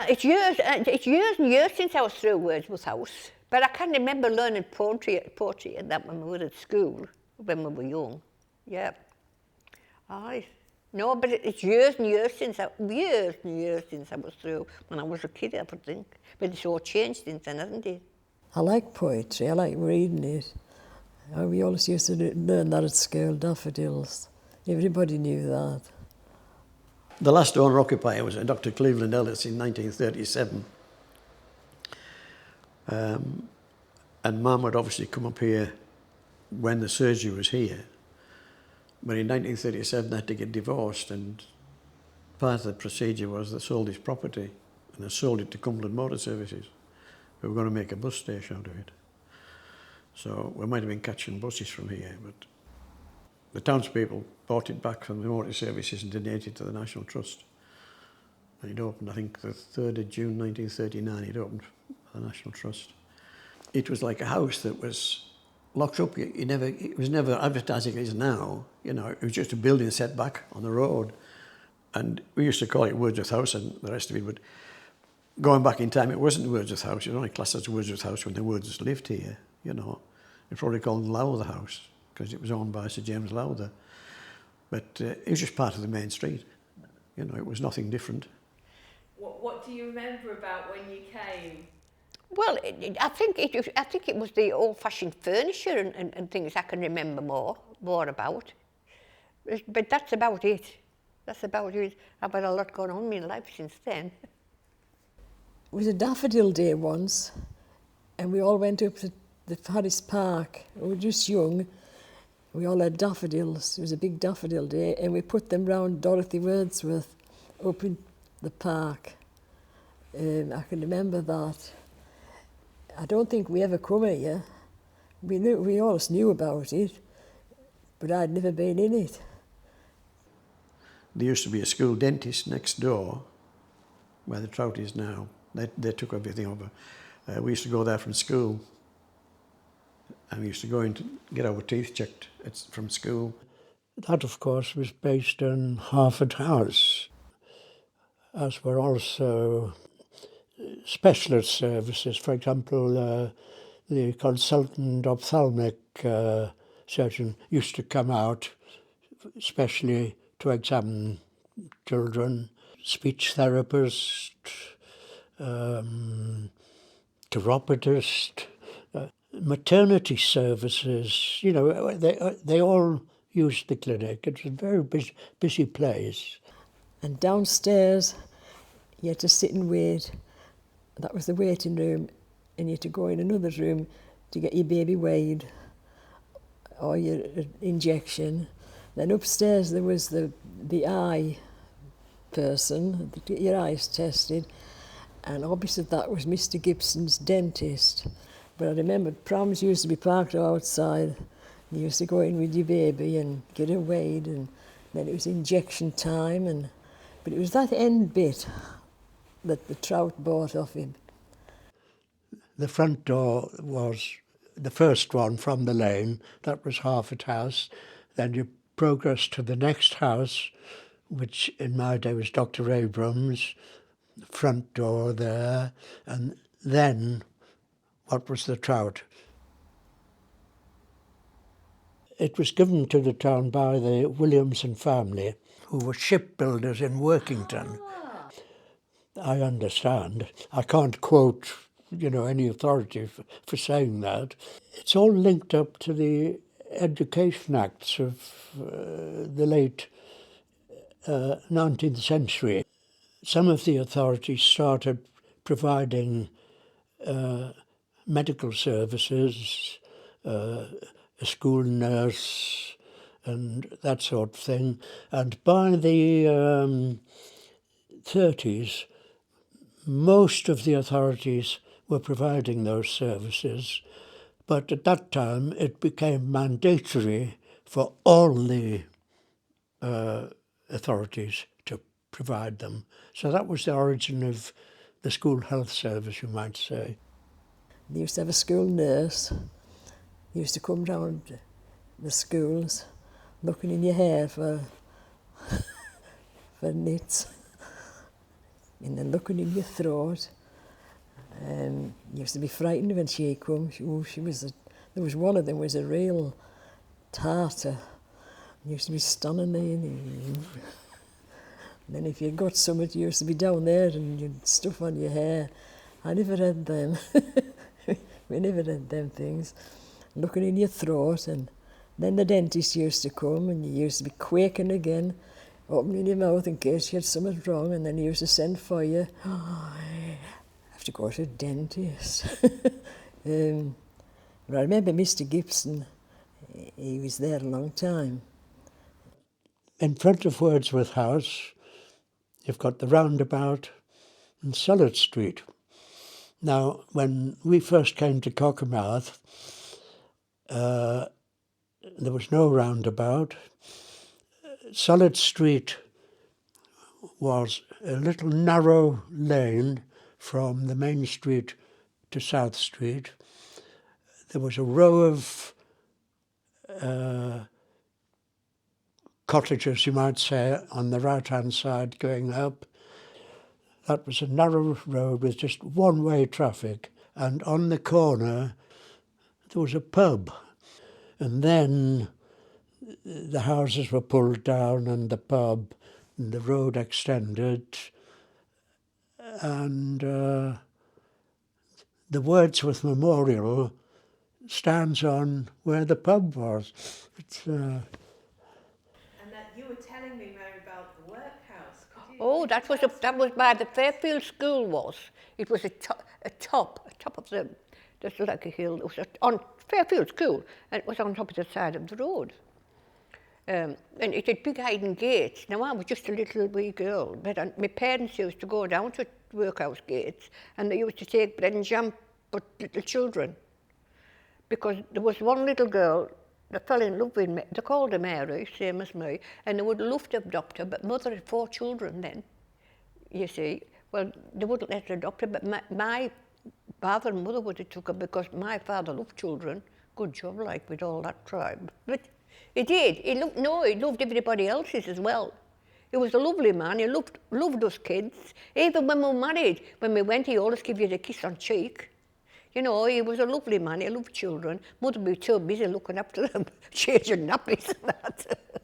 It's years and years since I was through Wordsworth House, but I can remember learning poetry and that when we were at school, when we were young. Yeah. Aye. No, but it's years and years since I was through, when I was a kid, I would think. But it's all changed since then, hasn't it? I like poetry, I like reading it. We always used to learn that at school, daffodils. Everybody knew that. The last owner occupier was Dr. Cleveland Ellis in 1937. And Mum had obviously come up here when the surgery was here. But in 1937 they had to get divorced, and part of the procedure was they sold his property, and they sold it to Cumberland Motor Services, who were going to make a bus station out of it. So we might have been catching buses from here, but the townspeople bought it back from the motor services and donated it to the National Trust. And it opened, I think, the 3rd of June 1939, it opened the National Trust. It was like a house that was locked up. It was never advertised like it is now. You know, it was just a building set back on the road. And we used to call it Wordsworth House and the rest of it, but going back in time, it wasn't Wordsworth House. It was only classed as Wordsworth House when the Wordsworths lived here, you know. It's probably called Lowther House, because it was owned by Sir James Lowther. But it was just part of the main street. You know, it was nothing different. What do you remember about when you came? Well, I think it was the old-fashioned furniture and things I can remember more about. But that's about it. That's about it. I've had a lot going on in my life since then. It was a daffodil day once, and we all went up to the Paris Park. We were just young. We all had daffodils. It was a big daffodil day, and we put them round Dorothy Wordsworth up in the park. I can remember that. I don't think we ever come here. We always knew about it, but I'd never been in it. There used to be a school dentist next door, where the Trout is now. They took everything over. We used to go there from school, and we used to go in to get our teeth checked from school. That, of course, was based on Harford House, as were also specialist services. For example, the consultant ophthalmic surgeon used to come out especially to examine children, speech therapist, chiropodist, maternity services. You know, they all used the clinic. It was a very busy place. And downstairs, you had to sit and wait. That was the waiting room, and you had to go in another room to get your baby weighed or your injection. Then upstairs there was the eye person to get your eyes tested, and opposite that was Mr. Gibson's dentist. But I remember prams used to be parked outside. You used to go in with your baby and get her weighed, and then it was injection time. But it was that end bit that the Trout bought off him. The front door was the first one from the lane. That was Harford House. Then you progressed to the next house, which in my day was Dr. Abrams, the front door there, and then what was the Trout. It was given to the town by the Williamson family, who were shipbuilders in Workington. I understand. I can't quote, any authority for saying that. It's all linked up to the Education Acts of the late 19th century. Some of the authorities started providing medical services, a school nurse, and that sort of thing. And by the 30s, most of the authorities were providing those services, but at that time it became mandatory for all the authorities to provide them. So that was the origin of the school health service, you might say. They used to have a school nurse. He used to come round the schools looking in your hair for nits. and then looking in your throat. You used to be frightened when she come. There was one of them was a real tartar. You used to be standing there. And then if you got something, you used to be down there and you'd stuff on your hair. I never had them. We never had them things. Looking in your throat, and then the dentist used to come and you used to be quaking again, opening your mouth in case you had something wrong, and then he used to send for you. Oh, I have to go to the dentist. But I remember Mr. Gibson, he was there a long time. In front of Wordsworth House, you've got the roundabout and Sullett Street. Now, when we first came to Cockermouth, there was no roundabout. Sullett Street was a little narrow lane from the main street to South Street. There was a row of cottages, you might say, on the right-hand side going up. That was a narrow road with just one-way traffic, and on the corner there was a pub. And then the houses were pulled down and the pub and the road extended, and the Wordsworth Memorial stands on where the pub was. And that you were telling me, Mary, about the workhouse. Could you Oh, that was by the Fairfield School was. It was a top of the, there's like a hill. It was on Fairfield School, and it was on top of the side of the road. And it had big hiding gates. Now, I was just a little wee girl, but my parents used to go down to workhouse gates, and they used to take bread and jam for little children. Because there was one little girl that fell in love with me. They called her Mary, same as me, and they would love to adopt her, but mother had 4 children then, you see. Well, they wouldn't let her adopt her, but my father and mother would have took her because my father loved children. Good job, like, with all that tribe. But he did. He loved everybody else's as well. He was a lovely man. He loved us kids. Even when we were married, when we went, he always gave you the kiss on cheek. You know, he was a lovely man. He loved children. Mother would be too busy looking after them, changing nappies and that.